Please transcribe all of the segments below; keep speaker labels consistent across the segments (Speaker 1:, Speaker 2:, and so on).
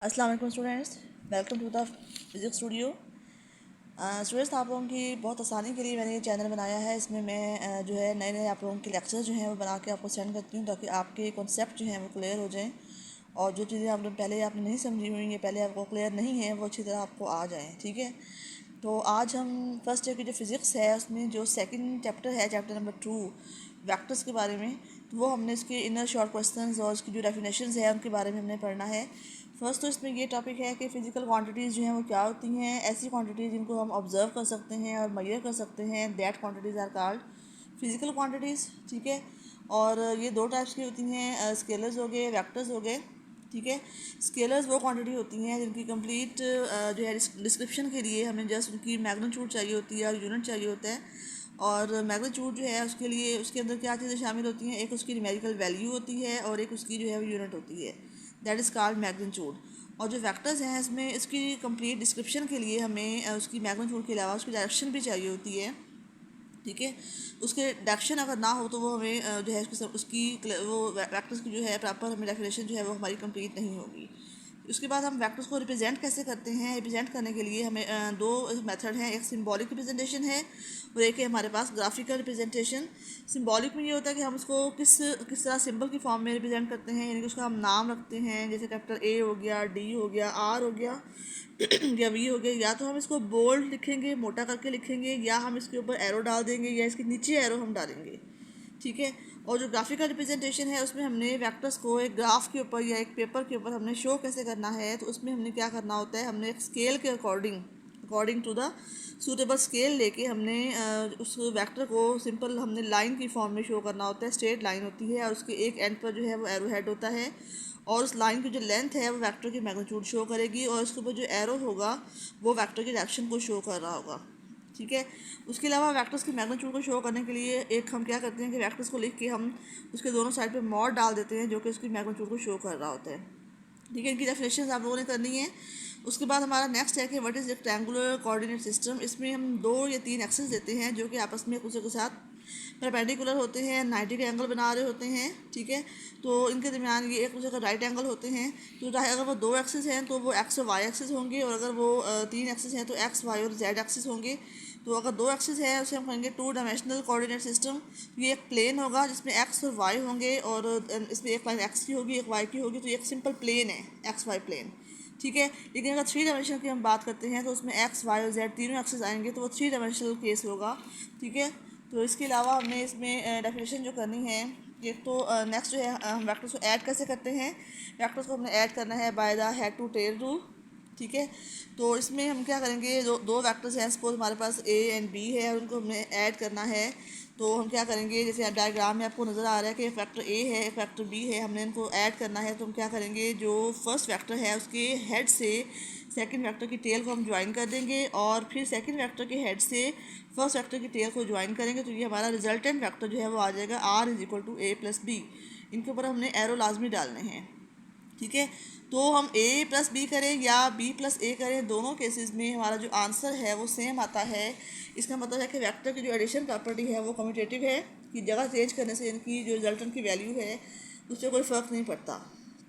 Speaker 1: अस्सलाम वालेकुम students, welcome to the physics studio. Students, आप लोगों की बहुत आसानी के लिए मैंने ये चैनल बनाया है। इसमें मैं जो है नए नए आप लोगों के लेक्चर जो हैं वो बना के आपको सेंड करती हूँ ताकि आपके कॉन्सेप्ट जो हैं वो क्लियर हो जाएं और जो चीज़ें आप लोग पहले आपने नहीं समझी हुई हैं, पहले आपको क्लियर नहीं है, वो अच्छी तरह आपको आ जाएँ। ठीक है, तो आज हम फर्स्ट ईयर की जो फिज़िक्स है उसमें जो सेकंड चैप्टर है, चैप्टर नंबर 2 वेक्टर्स के बारे में, तो वो हमने इसके इनर शॉर्ट क्वेश्चंस और इसकी जो डेफिनेशंस है उनके बारे में हमने पढ़ना है। फर्स्ट तो इसमें ये टॉपिक है कि फ़िज़िकल क्वांटिटीज़ जो हैं वो क्या होती हैं। ऐसी क्वांटिटीज़ जिनको हम ऑब्ज़र्व कर सकते हैं और मेजर कर सकते हैं, that quantities are called physical quantities. ठीक है, और ये दो टाइप्स की होती हैं, स्केलर्स हो गए, वेक्टर्स हो गए। ठीक है, स्केलर्स वो क्वांटिटी होती हैं जिनकी कंप्लीट जो है डिस्क्रिप्शन के लिए हमें जस्ट उनकी मैग्नीट्यूड चाहिए होती है और यूनिट चाहिए होता है। और मैग्नीट्यूड जो है उसके लिए उसके अंदर क्या चीज़ें शामिल होती हैं, एक उसकी न्यूमेरिकल वैल्यू होती है और एक उसकी जो है वो यूनिट होती है, दैट इज़ कॉल्ड मैग्नीट्यूड। और जो वेक्टर्स हैं इसमें इसकी कंप्लीट डिस्क्रिप्शन के लिए हमें उसकी मैग्नीट्यूड के अलावा उसकी डायरेक्शन भी चाहिए होती है। ठीक है, उसके डायरेक्शन अगर ना हो तो वो हमें जो है उसकी वो वेक्टर्स की जो है प्रॉपर हमें डेफिनेशन जो है वो हमारी कंप्लीट नहीं होगी। उसके बाद हम वेक्टर्स को रिप्रेजेंट कैसे करते हैं, रिप्रेजेंट करने के लिए हमें दो मेथड हैं, एक सिंबॉलिक रिप्रेजेंटेशन है और एक है हमारे पास ग्राफिकल रिप्रेजेंटेशन। सिंबॉलिक में ये होता है कि हम उसको किस किस तरह सिंबल की फॉर्म में रिप्रेजेंट करते हैं, यानी कि उसका हम नाम रखते हैं, जैसे कैपिटल ए हो गया, डी हो गया, आर हो गया या वी हो गया। या तो हम इसको बोल्ड लिखेंगे, मोटा करके लिखेंगे, या हम इसके ऊपर एरो डाल देंगे, या इसके नीचे एरो हम डालेंगे। ठीक है, और जो ग्राफिकल रिप्रेजेंटेशन है उसमें हमने वेक्टर्स को एक ग्राफ के ऊपर या एक पेपर के ऊपर हमने शो कैसे करना है, तो उसमें हमने क्या करना होता है, हमने एक स्केल के according to the suitable scale लेके हमने उस वेक्टर को सिंपल हमने लाइन की फॉर्म में शो करना होता है। स्ट्रेट लाइन होती है और उसके एक एंड पर जो है वो एरो हेड होता है और उस लाइन की जो लेंथ है वो वेक्टर की मैग्नीट्यूड शो करेगी और उसके ऊपर जो एरो होगा वो वेक्टर की डायरेक्शन को शो कर रहा होगा। ठीक है, उसके अलावा वेक्टर्स की मैग्नीट्यूड को शो करने के लिए एक हम क्या करते हैं कि वेक्टर्स को लिख के हम उसके दोनों साइड पे मॉड डाल देते हैं जो कि उसकी मैग्नीट्यूड को शो कर रहा होता है। ठीक है, इनकी डेफिनेशन आप लोगों ने करनी है। उसके बाद हमारा नेक्स्ट है कि what is rectangular coordinate system. इसमें हम 2 या 3 एक्सेस देते हैं जो कि आपस में एक दूसरे के साथ परपेंडिकुलर होते हैं, 90 के एंगल बना रहे होते हैं। ठीक है, तो इनके दरमियान ये एक दूसरे का राइट एंगल होते हैं। तो चाहे अगर वो 2 एक्सेस हैं तो वो एक्स और वाई एक्सेस होंगे, और अगर वो 3 एक्सेस हैं तो एक्स वाई और जेड एक्सेस होंगे। तो अगर 2 एक्सेस है उसे हम कहेंगे 2 डायमेंशनल कोऑर्डिनेट सिस्टम। ये एक प्लेन होगा जिसमें एक्स और वाई होंगे और इसमें एक लाइन एक्स की होगी, एक वाई की होगी, तो ये एक सिंपल प्लेन है, एक्स वाई प्लेन। ठीक है, लेकिन अगर 3 डायमेंशन की हम बात करते हैं तो उसमें एक्स वाई और जेड तीनों एक्सेस आएंगे, तो वो 3 डायमेंशनल केस होगा। ठीक है, तो इसके अलावा हमने इसमें डेफिनेशन जो करनी है, एक तो नेक्स्ट जो है हम वेक्टर्स को ऐड कैसे करते हैं। वेक्टर्स को हमने ऐड करना है by the head to tail rule. ठीक है, तो इसमें हम क्या करेंगे, दो वेक्टर्स हैं, सपोज हमारे पास ए एंड बी है और उनको हमने ऐड करना है। तो हम क्या करेंगे, जैसे डायग्राम में आपको नज़र आ रहा है कि एक वेक्टर ए है, एक वेक्टर बी है, हमने इनको ऐड करना है। तो हम क्या करेंगे, जो फर्स्ट वेक्टर है उसके हेड से सेकंड वेक्टर की टेल को हम ज्वाइन कर देंगे और फिर सेकंड वेक्टर के हेड से फर्स्ट वेक्टर की टेल को ज्वाइन करेंगे। तो ये हमारा रिजल्टेंट वेक्टर जो है वो आ जाएगा R is equal to A plus B. इनके ऊपर हमने एरो लाजमी डालने हैं। ठीक है, तो हम ए प्लस बी करें या बी प्लस ए करें, दोनों केसेस में हमारा जो आंसर है वो सेम आता है। इसका मतलब है कि वेक्टर की जो एडिशन प्रॉपर्टी है वो कम्यूटेटिव है, कि जगह चेंज करने से इनकी जो रिजल्टेंट की वैल्यू है उससे कोई फ़र्क नहीं पड़ता।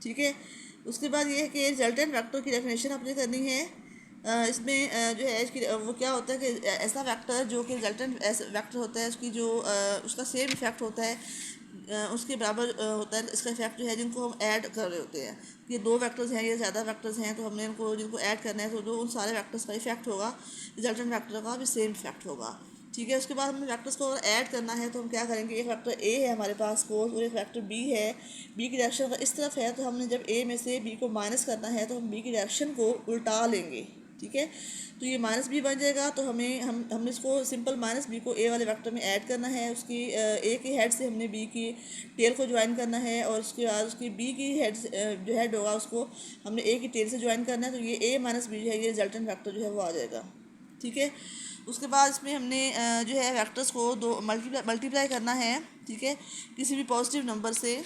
Speaker 1: ठीक है, उसके बाद ये है कि रिजल्टेंट वेक्टर की डेफिनेशन अपनी करनी है। इसमें जो है इसकी वो क्या होता है कि ऐसा वेक्टर जो कि रिजल्टेंट ऐसा वेक्टर होता है, उसकी जो उसका सेम इफेक्ट होता है, उसके बराबर होता है इसका इफेक्ट जो है, जिनको हम ऐड कर रहे होते हैं। ये 2 वेक्टर्स हैं या ज़्यादा वेक्टर्स हैं, तो हमने इनको जिनको ऐड करना है तो जो उन सारे वेक्टर्स का इफेक्ट होगा रिजल्टेंट वेक्टर का भी सेम इफेक्ट होगा। ठीक है, उसके बाद हमें वेक्टर्स को अगर ऐड करना है तो हम क्या करेंगे, एक वेक्टर ए है हमारे पास कोस और एक वेक्टर बी है। बी की डायरेक्शन अगर इस तरफ है तो हमने जब ए में से बी को माइनस करना है तो हम बी की डायरेक्शन को उल्टा लेंगे। ठीक है, तो ये माइनस बी बन जाएगा। तो हमने इसको सिंपल माइनस बी को ए वाले वेक्टर में ऐड करना है। उसकी ए की हेड से हमने बी की टेल को ज्वाइन करना है और उसके बाद उसकी बी की हेड जो हेड होगा उसको हमने ए की टेल से ज्वाइन करना है। तो ये ए माइनस बी जो है ये रिजल्टेंट वेक्टर जो है वो आ जाएगा। ठीक है, उसके बाद इसमें हमने जो है वेक्टर्स को दो मल्टीप्लाई करना है। ठीक है, किसी भी पॉजिटिव नंबर से।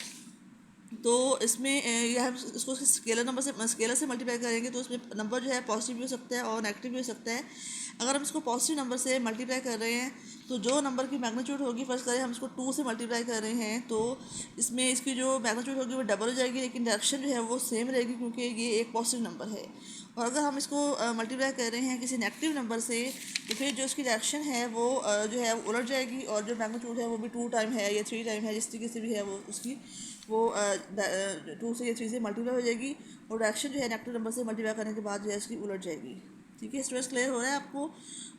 Speaker 1: तो इसमें यह हम इसको स्केलर से मल्टीप्लाई करेंगे तो उसमें नंबर जो है पॉजिटिव भी हो सकता है और नेगेटिव भी हो सकता है। अगर हम इसको पॉजिटिव नंबर से मल्टीप्लाई कर रहे हैं तो जो नंबर की मैग्नीट्यूड होगी, फर्स्ट करें हम इसको 2 से मल्टीप्लाई कर रहे हैं तो इसमें इसकी जो मैग्नीट्यूड होगी वो डबल हो जाएगी, लेकिन डायरेक्शन जो है वो सेम रहेगी क्योंकि ये एक पॉजिटिव नंबर है। और अगर हम इसको मल्टीप्लाई कर रहे हैं किसी नेगेटिव नंबर से तो फिर जो उसकी डायरेक्शन है वो जो है वो उलट जाएगी, और जो मैग्नीट्यूड है वो भी 2 टाइम है या 3 टाइम है, जिस तरीके से भी है वो उसकी वो 2 से या 3 से मल्टीप्लाई हो जाएगी, और डायरेक्शन जो है नेगेटिव नंबर से मल्टीप्लाई करने के बाद जो है इसकी उलट जाएगी। ठीक है, स्टूडेंट्स क्लियर हो रहा है आपको।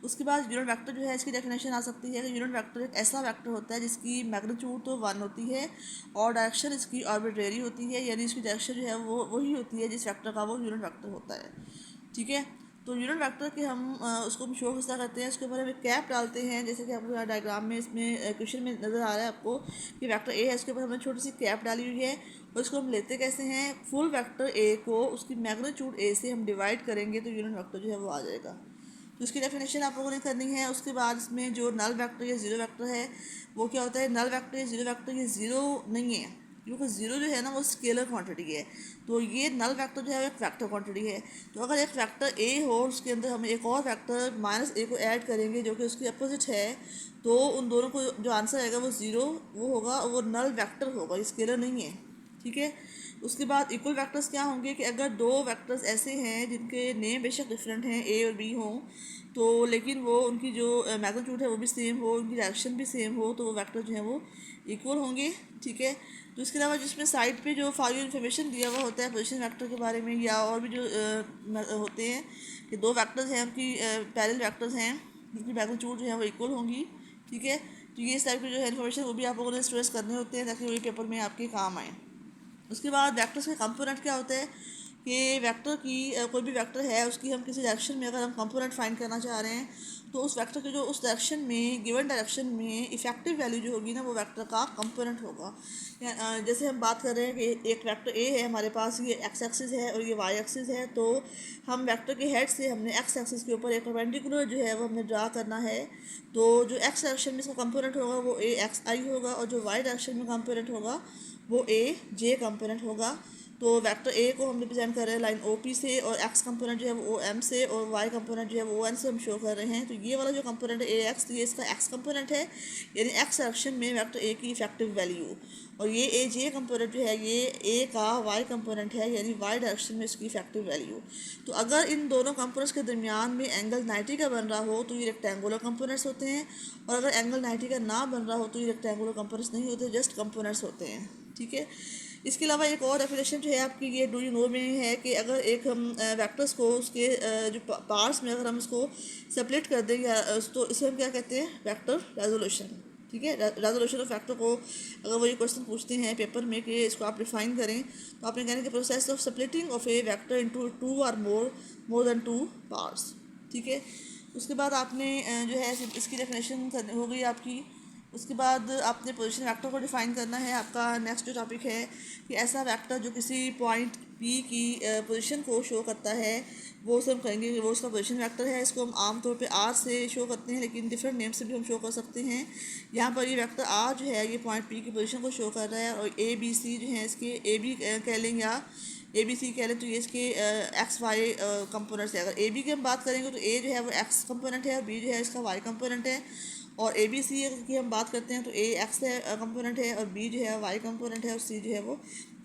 Speaker 1: उसके बाद यूनिट वेक्टर जो है इसकी डेफिनेशन आ सकती है कि यूनिट वेक्टर एक ऐसा वेक्टर होता है जिसकी मैग्नीट्यूड तो 1 होती है और डायरेक्शन इसकी आर्बिट्रेरी होती है, यानी इसकी डायरेक्शन जो है वो वही होती है जिस वेक्टर का वो यूनिट वेक्टर होता है। ठीक है, तो यूनिट वेक्टर के हम उसको हम शो किस तरह करते हैं, उसके ऊपर हम एक कैप डालते हैं, जैसे कि आपको यहाँ डायग्राम में इसमें क्वेश्चन में नज़र आ रहा है आपको कि वेक्टर ए है, इसके ऊपर हमने छोटी सी कैप डाली हुई है। और इसको हम लेते कैसे हैं, फुल वेक्टर ए को उसकी मैग्नीट्यूड ए से हम डिवाइड करेंगे तो यूनिट वेक्टर जो है वो आ जाएगा। तो इसकी डेफिनेशन आप लोगों ने करनी है। उसके बाद इसमें जो नल वेक्टर या ज़ीरो वेक्टर है वो क्या होता है, नल वेक्टर या ज़ीरो वेक्टर ये ज़ीरो नहीं है क्योंकि ज़ीरो जो है ना वो स्केलर क्वांटिटी है, तो ये नल वेक्टर जो है वो एक वेक्टर क्वांटिटी है। तो अगर एक वेक्टर ए हो उसके अंदर हम एक और वेक्टर माइनस ए को ऐड करेंगे जो कि उसकी अपोजिट है, तो उन दोनों को जो आंसर आएगा वो ज़ीरो वो होगा और वो नल वेक्टर होगा, ये स्केलर नहीं है। ठीक है, उसके बाद इक्वल वेक्टर्स क्या होंगे कि अगर दो वेक्टर्स ऐसे हैं जिनके नेम बेशक डिफरेंट हैं ए और बी हों, तो लेकिन वो उनकी जो मैग्नीट्यूड है वो भी सेम हो, उनकी डायरेक्शन भी सेम हो, तो वो वेक्टर जो है वो इक्वल होंगे। ठीक है, तो इसके अलावा जिसमें साइड पे जो फॉर इन्फॉर्मेशन दिया हुआ होता है पोजीशन वेक्टर के बारे में, या और भी जो होते हैं कि दो वेक्टर्स हैं उनकी पैरेलल वेक्टर्स हैं जिनकी मैग्नीट्यूड जो है वो इक्वल होंगी। ठीक है, तो ये इस टाइप की जो है इन्फॉर्मेशन वो भी आप लोगों ने स्ट्रेस करने होते हैं ताकि वही पेपर में आपके काम आए। उसके बाद वेक्टर्स के कंपोनेंट क्या होते हैं कि वेक्टर की कोई भी वेक्टर है उसकी हम किसी डायरेक्शन में अगर हम कंपोनेंट फाइंड करना चाह रहे हैं तो उस वेक्टर के जो उस डायरेक्शन में गिवन डायरेक्शन में इफेक्टिव वैल्यू जो होगी ना वो वेक्टर का कंपोनेंट होगा। जैसे हम बात कर रहे हैं कि एक वेक्टर ए है हमारे पास, ये एक्स एक्सिस है और ये वाई एक्सिस है, तो हम वेक्टर के हेड से हमने एक्स एक्सिस के ऊपर एक परपेंडिकुलर जो है वो हमने ड्रा करना है। तो जो एक्स डायरेक्शन में इसका कंपोनेंट होगा वो ए एक्स आई होगा और जो वाई डायरेक्शन में कंपोनेंट होगा वो ए जे कंपोनेंट होगा। तो वेक्टर ए को हम रिप्रेजेंट कर रहे हैं लाइन ओ पी से, और एक्स कंपोनेंट जो है वो ओ एम से, और वाई कंपोनेंट जो है वो ओ एन से हम शो कर रहे हैं। तो ये वाला जो कंपोनेंट है ए एक्स, तो ये इसका एक्स कंपोनेंट है, यानी एक्स डायरेक्शन में वेक्टर ए की इफेक्टिव वैल्यू, और ये ए जे कंपोनेंट जो है ये ए का वाई कंपोनेंट है, यानी वाई डायरेक्शन में इसकी इफेक्टिव वैल्यू। तो अगर इन दोनों कंपोनेंट्स के दरमियान में एंगल 90 का बन रहा हो तो ये रेक्टेंगुलर कंपोनेंट्स होते हैं, और अगर एंगल 90 का ना बन रहा हो तो ये रेक्टेंगुलर कंपोनेंट्स नहीं होते, जस्ट कंपोनेंट्स होते हैं। ठीक है, इसके अलावा एक और डेफिनेशन जो है आपकी ये डू यू नो में है कि अगर एक हम वेक्टर्स को उसके जो पार्ट्स में अगर हम उसको सेपरेट कर दें या तो इसे हम क्या कहते हैं, वेक्टर रेजोल्यूशन। ठीक है, रेजोल्यूशन ऑफ वेक्टर को अगर वो ये क्वेश्चन पूछते हैं पेपर में कि इसको आप डिफाइन करें तो आपने कहना कि process of separating of A vector into two और मोर देन टू पार्ट्स। ठीक है, उसके बाद आपने जो है इसकी डेफिनेशन हो गई आपकी। उसके बाद आपने पोजीशन वेक्टर को डिफाइन करना है। आपका नेक्स्ट जो टॉपिक है कि ऐसा वेक्टर जो किसी पॉइंट पी की पोजीशन को शो करता है वो उसे हम कहेंगे कि वो उसका पोजीशन वेक्टर है। इसको हम आमतौर पे आर से शो करते हैं, लेकिन डिफरेंट नेम से भी हम शो कर सकते हैं। यहाँ पर ये वेक्टर आर जो है ये पॉइंट पी की पोजीशन को शो कर रहा है, और ए बी सी जो है इसके ए बी कह लें या ए बी सी कह लें, तो ये इसके एक्स वाई कंपोनेंट्स है। अगर ए बी की हम बात करेंगे तो ए जो है वो एक्स कंपोनेंट है और बी जो है इसका वाई कंपोनेंट है, और ए बी सी की हम बात करते हैं तो ए एक्स है कंपोनेंट है और बी जो है वाई कंपोनेंट है और सी जो है वो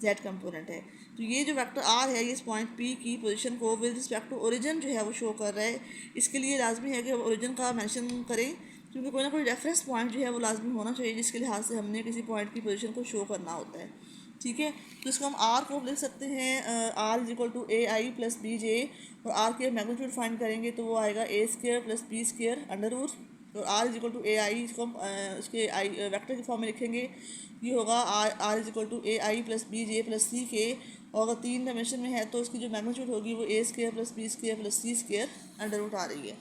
Speaker 1: जेड कंपोनेंट है। तो ये जो वेक्टर आर है ये इस पॉइंट पी की पोजीशन को विद रिस्पेक्ट टू ओरिजिन जो है वो शो कर रहा है। इसके लिए लाजमी है कि हम ओरिजिन का मेंशन करें, क्योंकि कोई ना कोई रेफरेंस पॉइंट जो है वो लाजमी होना चाहिए जिसके लिहाज से हमने किसी पॉइंट की पोजीशन को शो करना होता है। ठीक है, तो इसको हम आर को लिख सकते हैं R is equal to A I plus B J, और आर के मैग्नीट्यूड फाइंड करेंगे तो वो आएगा A square plus B square under root, और R is equal to A I, इसको हम उसके आई वेक्टर के फॉर्म में लिखेंगे। ये होगा R is equal to A I plus B J plus C K, और अगर 3 डायमेंशन में है तो उसकी जो मैग्नीट्यूड होगी वो A square plus B square plus C square under root आ रही है।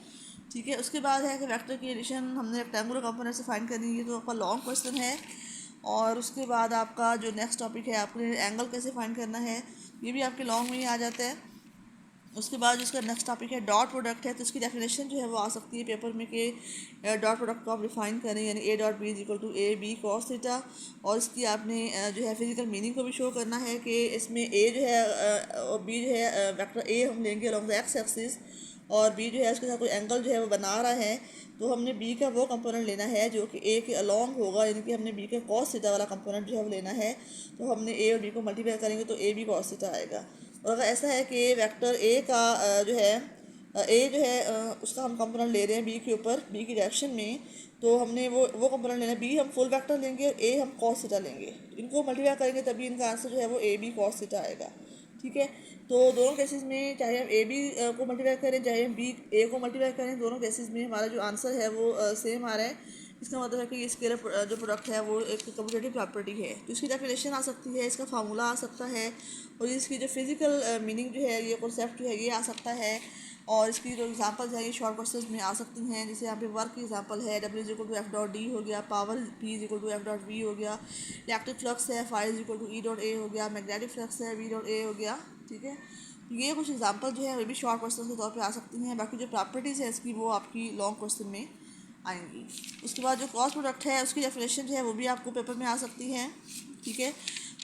Speaker 1: ठीक है, उसके बाद है कि वेक्टर की एडिशन हमने रेक्टेंगुलर कंपोनेंट से फाइंड करनी है, तो आपका लॉन्ग क्वेश्चन है। और उसके बाद आपका जो नेक्स्ट टॉपिक है आपने एंगल कैसे फाइंड करना है, ये भी आपके लॉन्ग में ही आ जाता है। उसके बाद उसका नेक्स्ट टॉपिक है डॉट प्रोडक्ट है, तो उसकी डेफिनेशन जो है वो आ सकती है पेपर में कि डॉट प्रोडक्ट को आप डिफाइन करें, यानी A dot B is equal to A B cos theta, और इसकी आपने जो है फिजिकल मीनिंग को भी शो करना है कि इसमें ए जो है और बी जो है वेक्टर ए हम लेंगे अलॉन्ग द एक्स एक्सिस, और बी जो है उसके साथ कोई एंगल जो है वो बना रहा है, तो हमने बी का वो कंपोनेंट लेना है जो कि ए के अलॉन्ग होगा, यानी कि हमने बी के कॉस थीटा वाला कंपोनेंट जो है वो लेना है। तो हमने ए और बी को मल्टीप्लाई करेंगे तो ए बी कॉस थीटा आएगा। और अगर ऐसा है कि वेक्टर ए का जो है ए जो है उसका हम कंपोनेंट ले रहे हैं बी के ऊपर, बी की डायरेक्शन में, तो हमने वो कंपोनेंट लेना है। बी हम फुल वेक्टर लेंगे और ए हम कॉस थीटा लेंगे, इनको मल्टीप्लाई करेंगे तभी इनका आंसर जो है वो ए बी कॉस थीटा आएगा। ठीक है, तो दोनों केसेस में चाहे हम ए बी को मल्टीप्लाई करें चाहे हम बी ए को मल्टीप्लाई करें, दोनों केसेस में हमारा जो आंसर है वो सेम आ रहा है। इसका मतलब है कि ये स्केलर जो प्रोडक्ट है वो एक कम्यूटेटिव प्रॉपर्टी है। तो इसकी डेफिनेशन आ सकती है, इसका फार्मूला आ सकता है, और इसकी जो फिजिकल मीनिंग जो है, ये कॉन्सेप्ट जो है ये आ सकता है। और इसकी जो एग्जांपल्स है ये शॉर्ट क्वेश्चंस में आ सकती हैं। जैसे यहाँ पे वर्क की एग्जांपल है, W is equal to F dot D हो गया, power P is equal to F dot V हो गया, इलेक्ट्रिक फ्लक्स है phi is equal to E dot A हो गया, मैग्नेटिक फ्लक्स है वी डॉट ए हो गया। ठीक है, ये कुछ एग्जांपल जो है वो भी शॉर्ट क्वेश्चन के तौर पे आ सकती हैं। बाकी जो प्रॉपर्टीज़ है इसकी वो आपकी लॉन्ग क्वेश्चन में आएंगी। उसके बाद जो क्रॉस प्रोडक्ट है उसकी डेफिनेशन जो है वो भी आपको पेपर में आ सकती है। ठीक है,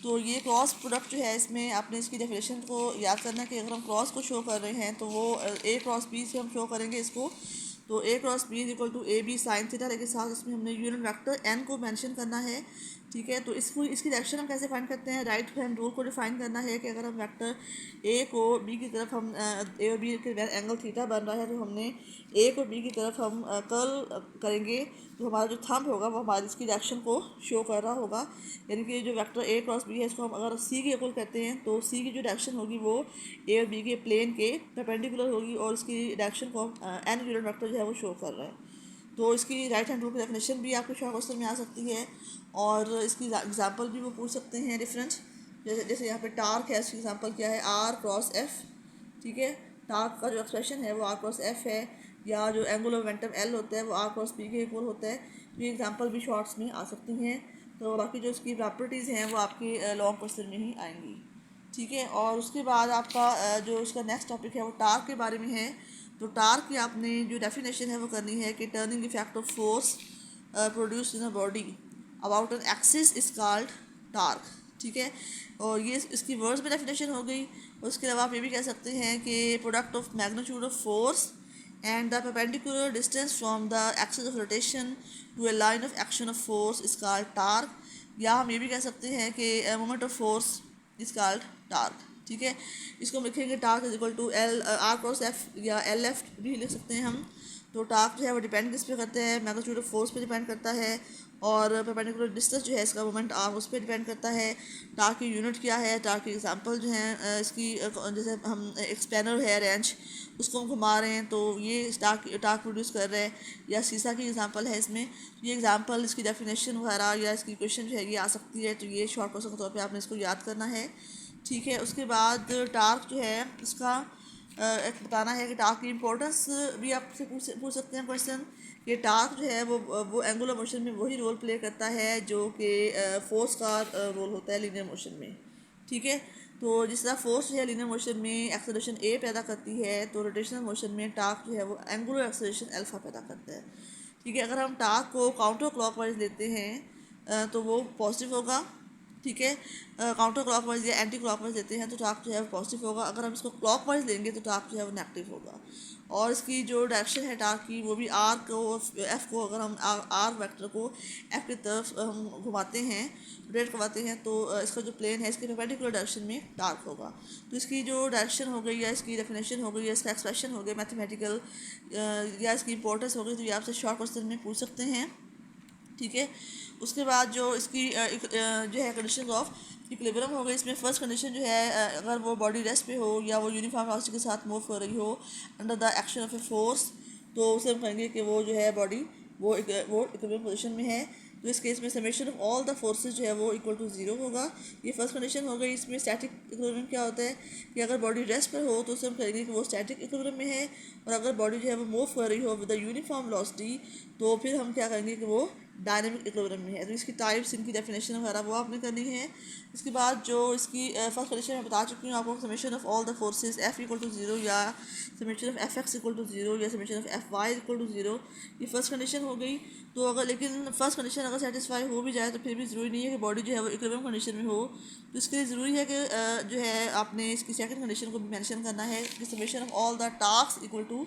Speaker 1: तो ये क्रॉस प्रोडक्ट जो है इसमें आपने इसकी डेफिनेशन को याद करना है कि अगर हम क्रॉस को शो कर रहे हैं तो वो ए क्रॉस बी से हम शो करेंगे इसको। तो A cross B is equal to A B sine theta, लेकिन साथ इसमें हमने यूनिट वेक्टर एन को मेंशन करना है। ठीक है, तो इसकी डायरेक्शन हम कैसे फाइंड करते हैं, राइट हैंड रूल को डिफाइन करना है कि अगर हम वेक्टर ए को बी की तरफ हम ए और बी के एंगल थीटा बन रहा है, तो हमने ए को बी की तरफ हम कर्ल करेंगे, तो हमारा जो थंब होगा वो हमारी इसकी डायरेक्शन को शो कर रहा होगा। यानी कि जो वेक्टर ए क्रॉस बी है इसको हम अगर सी के इक्वल कहते हैं तो सी की जो डायरेक्शन होगी वो ए और बी के प्लेन के परपेंडिकुलर होगी, और उसकी डायरेक्शन को एन यूनिट वेक्टर जो है वो शो कर रहा है। तो इसकी राइट हैंड रूल की डेफिनेशन भी आपके शॉर्ट क्वेश्चन में आ सकती है, और इसकी एग्जांपल भी वो पूछ सकते हैं डिफरेंट। जैसे यहाँ पे टार्क है, इसकी एग्जांपल क्या है, आर क्रॉस एफ। ठीक है, टार्क का जो एक्सप्रेशन है वो आर क्रॉस एफ है, या जो एंगुलर मोमेंटम एल होता है वो आर क्रॉस पी के इक्वल होता है। तो ये एग्जांपल भी शॉर्ट्स में आ सकती हैं। तो बाकी जो इसकी प्रॉपर्टीज़ हैं वो आपके लॉन्ग क्वेश्चन में ही आएंगी। ठीक है, और उसके बाद आपका जो इसका नेक्स्ट टॉपिक है वो टार्क के बारे में है। तो टार्क की आपने जो डेफिनेशन है वो करनी है कि turning effect of force produced in a body about an axis is called torque. ठीक है, और ये इसकी वर्ड्स में डेफिनेशन हो गई। उसके अलावा आप ये भी कह सकते हैं कि product of magnitude of force and the perpendicular distance from the axis of rotation to a line of action of force is called torque, या हम ये भी कह सकते हैं कि moment of force is called torque। ठीक है, इसको हम लिखेंगे torque is equal to L R cross F, या एल एफ भी लिख सकते हैं हम। तो टार्क जो है वो डिपेंड किस पे करते हैं, मैग्नीट्यूड ऑफ फोर्स पे डिपेंड करता है, और परपेंडिकुलर डिस्टेंस जो है इसका मोमेंट आर्म उस पर डिपेंड करता है। टार्क की यूनिट क्या है, टार्क की एग्जांपल जो है इसकी जैसे हम एक स्पैनर है रेंच, उसको हम घुमा रहे हैं तो ये टार्क प्रोड्यूस कर रहे हैं, या शीशा की एग्जांपल है इसमें। ये एग्जांपल इसकी डेफिनेशन वगैरह या इसकी क्वेश्चन जो है ये आ सकती है। तो ये शॉर्ट क्वेश्चन के तौर पे आपने इसको याद करना है। ठीक है, उसके बाद टार्क जो है इसका एक बताना है कि टार्क की इम्पोर्टेंस भी आपसे पूछ सकते हैं क्वेश्चन। कि टार्क जो है वो एंगुलर मोशन में वही रोल प्ले करता है जो कि फोर्स का रोल होता है लीनियर मोशन में। ठीक है, तो जिस तरह फोर्स जो है लीनियर मोशन में एक्सेलरेशन ए पैदा करती है, तो रोटेशनल मोशन में टार्क जो है वो एंगुलर एक्सेलरेशन अल्फा पैदा करता है। ठीक है, अगर हम टार्क को काउंटर क्लॉकवाइज लेते हैं तो वो पॉजिटिव होगा। ठीक है, काउंटर क्लॉकवाइज या एंटी क्लॉकवाइज लेते हैं तो टार्क जो है वो पॉजिटिव होगा। अगर हम इसको क्लॉकवाइज लेंगे तो टार्क जो है वो नेगेटिव होगा। और इसकी जो डायरेक्शन है टार्क की वो भी आर को एफ को, अगर हम आर वेक्टर को एफ की तरफ हम घुमाते हैं, रोटेट करवाते हैं, तो इसका जो प्लेन है इसके परपेंडिकुलर डायरेक्शन में टार्क होगा। तो इसकी जो डायरेक्शन हो गई या इसकी डेफिनेशन हो गई या इसका एक्सप्रेशन हो गया मैथमेटिकल, या इसकी इंपॉर्टेंस हो गई, तो ये आपसे शॉर्ट क्वेश्चन में पूछ सकते हैं। ठीक है, उसके बाद जो इसकी जो है कंडीशन ऑफ इक्विलिब्रियम हो गई। इसमें फर्स्ट कंडीशन जो है अगर वो बॉडी रेस्ट पे हो या वो यूनिफॉर्म वेलोसिटी के साथ मूव कर रही हो under the action of a force, तो उसे हम कहेंगे कि वो जो है बॉडी वो इक्विलिब्रियम पोजीशन में है। तो इस केस में summation of all the forces जो है वो इक्वल टू 0 होगा। ये फर्स्ट कंडीशन हो गई। इसमें स्टैटिक इक्विलिब्रियम क्या होता है कि अगर बॉडी रेस्ट पर हो तो उसे हम कहेंगे कि वो स्टैटिक इक्विलिब्रियम में है, और अगर बॉडी जो है वो मूव कर रही हो विद द यूनिफॉर्म वेलोसिटी तो फिर हम क्या कहेंगे कि वो डायनेमिक इक्विलिब्रियम में है। तो इसकी टाइप्स, इनकी डेफिनेशन वगैरह वो आपने करनी है। इसके बाद जो इसकी फर्स्ट कंडीशन मैं बता चुकी हूँ आपको, summation of all the forces F equal to zero, या summation of F X equal to zero, या summation of F Y equal to zero, ये फर्स्ट कंडीशन हो गई। तो अगर लेकिन फर्स्ट कंडीशन अगर सेटिस्फाई हो भी जाए तो फिर भी ज़रूरी नहीं है कि बॉडी जो है वो इक्विलिब्रियम कंडीशन में हो। तो इसके लिए ज़रूरी है कि जो है आपने इसकी सेकंड कंडीशन को भी मेंशन करना है कि summation of all the task equal to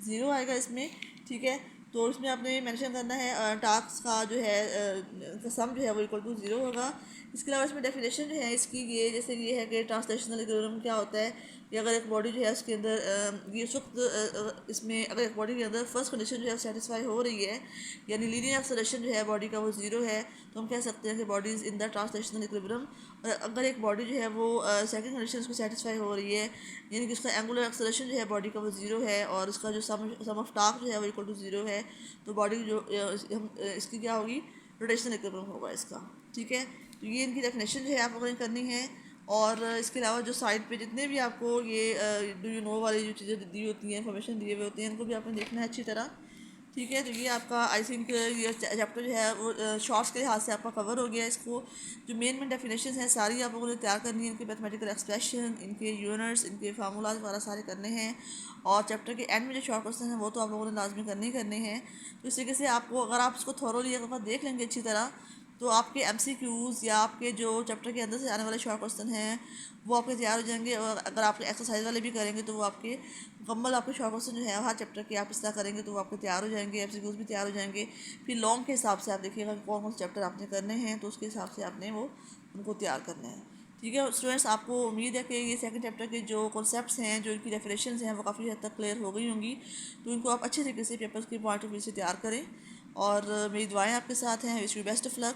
Speaker 1: zero आएगा इसमें, ठीक है। तो इसमें आपने मेंशन करना है टास्क का जो है सम जो है वो इक्वल टू ज़ीरो होगा। इसके अलावा इसमें डेफिनेशन जो है इसकी ये जैसे ये है कि ट्रांसलेशनल इक्विलिब्रियम क्या होता है कि अगर एक बॉडी जो है उसके अंदर ये उस वक्त इसमें अगर एक बॉडी के अंदर फर्स्ट कंडीशन जो है सेटिस्फाई हो रही है, यानी लीनियर एक्सेलरेशन जो है बॉडी का वो ज़ीरो है, तो हम कह सकते हैं कि body is in the translational equilibrium. और अगर एक बॉडी जो है वो सेकंड कंडीशन उसको सेटिस्फाई हो रही है, यानी कि उसका एंगुलर एक्सेलरेशन जो है बॉडी का वो ज़ीरो है और उसका जो सम ऑफ टास्क जो है वो इक्वल टू ज़ीरो है, तो बॉडी जो हम इसकी क्या होगी, रोटेशनल इक्विलिब्रियम होगा इसका, ठीक है। तो ये इनकी डेफिनेशन जो है आप लोगों ने करनी है। और इसके अलावा जो साइड पे जितने भी आपको ये डू यू नो वाली जो चीज़ें दी होती हैं, इन्फॉर्मेशन दिए हुए होते हैं, इनको भी आपने देखना है अच्छी तरह, ठीक है। तो ये आपका आई थिंक ये चैप्टर जो है वो शॉर्ट्स के लिहाज से आपका कवर हो गया। इसको जो मेन डेफिनेशन हैं सारी आप लोगों ने तैयार करनी है, इनके मैथमेटिकल एक्सप्रेशन, इनके यूनिट्स, इनके फार्मूलाज वगैरह सारे करने हैं। और चैप्टर के एंड में जो शॉर्ट क्वेश्चन हैं वो तो आप लोगों ने लाजमी करने ही करने हैं। तो इस तरीके से आपको अगर आप इसको थॉरोली एक दफ़ा देख लेंगे अच्छी तरह, तो आपके MCQs या आपके जो चैप्टर के अंदर से आने वाले शॉर्ट क्वेश्चन हैं वो आपके तैयार हो जाएंगे। और अगर आप एक्सरसाइज वाले भी करेंगे तो वो आपके मुकम्मल आपके शॉर्ट क्वेश्चन जो है हर चैप्टर के आप इस तरह करेंगे तो वो आपके तैयार हो जाएंगे, MCQs भी तैयार हो जाएंगे। फिर लॉन्ग के हिसाब से आप देखिएगा कि कौन कौन से चैप्टर आपने करने हैं, तो उसके हिसाब से आपने वो उनको तैयार करने हैं, ठीक है। स्टूडेंट्स, आपको उम्मीद है कि ये सेकंड चैप्टर के जो कॉन्सेप्ट्स हैं, जो इनकी डेफिनेशंस हैं, वो काफ़ी हद तक क्लियर हो गई होंगी। तो इनको आप अच्छे तरीके से पेपर्स के पॉइंट ऑफ व्यू से तैयार करें। और मेरी दुआएं आपके साथ हैं। Wish you best of luck.